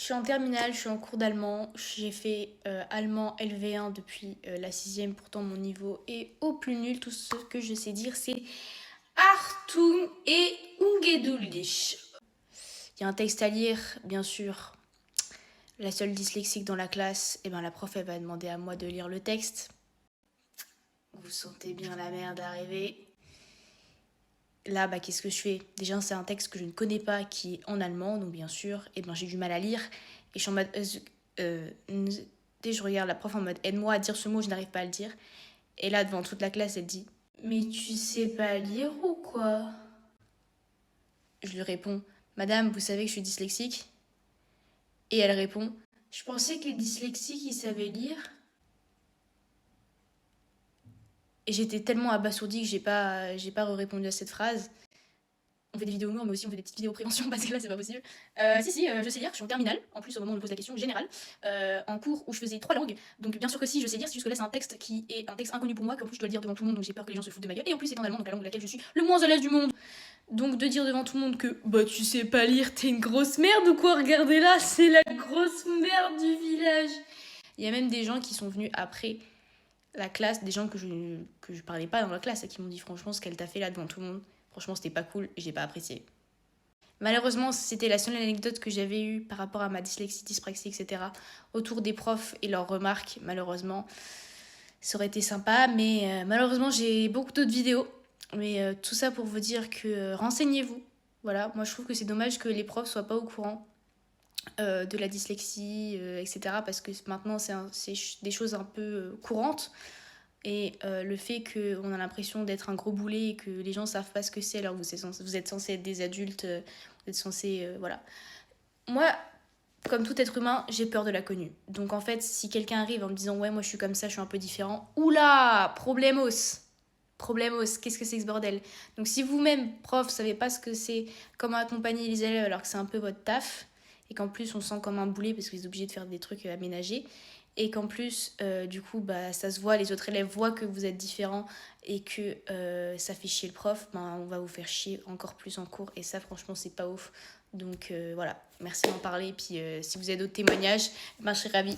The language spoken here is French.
suis en terminale, je suis en cours d'allemand. J'ai fait allemand LV1 depuis la 6e. Pourtant, mon niveau est au plus nul. Tout ce que je sais dire, c'est Achtung et ungeduldig. Il y a un texte à lire, bien sûr. La seule dyslexique dans la classe, et ben la prof, elle va demander à moi de lire le texte. Vous sentez bien la merde arriver. Là, qu'est-ce que je fais? Déjà, c'est un texte que je ne connais pas, qui est en allemand, donc bien sûr, et ben j'ai du mal à lire. Et je suis en mode... dès que je regarde la prof en mode aide-moi à dire ce mot, je n'arrive pas à le dire. Et là, devant toute la classe, elle dit mais tu sais pas lire ou quoi? Je lui réponds madame, vous savez que je suis dyslexique? Et elle répond je pensais que les dyslexiques ils savaient lire. Et j'étais tellement abasourdie que j'ai pas répondu à cette phrase. On fait des vidéos humour, mais aussi on fait des petites vidéos prévention parce que là c'est pas possible. Si, je sais lire, je suis en terminale. En plus, au moment où on me pose la question générale, en cours où je faisais 3 langues. Donc bien sûr que si, je sais lire, c'est juste que là c'est un texte qui est un texte inconnu pour moi, qu'en plus je dois le dire devant tout le monde, donc j'ai peur que les gens se foutent de ma gueule. Et en plus, c'est en allemand, donc la langue de laquelle je suis le moins à l'aise du monde. Donc de dire devant tout le monde que tu sais pas lire, t'es une grosse merde ou quoi? Regardez là, c'est la grosse merde du village. Il y a même des gens qui sont venus après la classe, des gens que je parlais pas dans la classe et qui m'ont dit franchement ce qu'elle t'a fait là devant tout le monde. Franchement, c'était pas cool et j'ai pas apprécié. Malheureusement, c'était la seule anecdote que j'avais eue par rapport à ma dyslexie, dyspraxie, etc. autour des profs et leurs remarques. Malheureusement, ça aurait été sympa, mais malheureusement, j'ai beaucoup d'autres vidéos. Mais tout ça pour vous dire que renseignez-vous. Voilà, moi je trouve que c'est dommage que les profs soient pas au courant de la dyslexie, etc. Parce que maintenant, c'est des choses un peu courantes. Et le fait qu'on a l'impression d'être un gros boulet et que les gens savent pas ce que c'est alors que vous êtes censés être des adultes, vous êtes censés... voilà. Moi, comme tout être humain, j'ai peur de l'inconnu. Donc en fait, si quelqu'un arrive en me disant « Ouais, moi je suis comme ça, je suis un peu différent », oula, problemos. Problemos, qu'est-ce que c'est que ce bordel? Donc si vous-même, prof, savez pas ce que c'est, comment accompagner les élèves alors que c'est un peu votre taf, et qu'en plus on sent comme un boulet parce que vous êtes obligé de faire des trucs aménagés, et qu'en plus, du coup, ça se voit, les autres élèves voient que vous êtes différents et que ça fait chier le prof, on va vous faire chier encore plus en cours. Et ça, franchement, c'est pas ouf. Donc voilà, merci d'en parler. Et puis si vous avez d'autres témoignages, je serai ravie.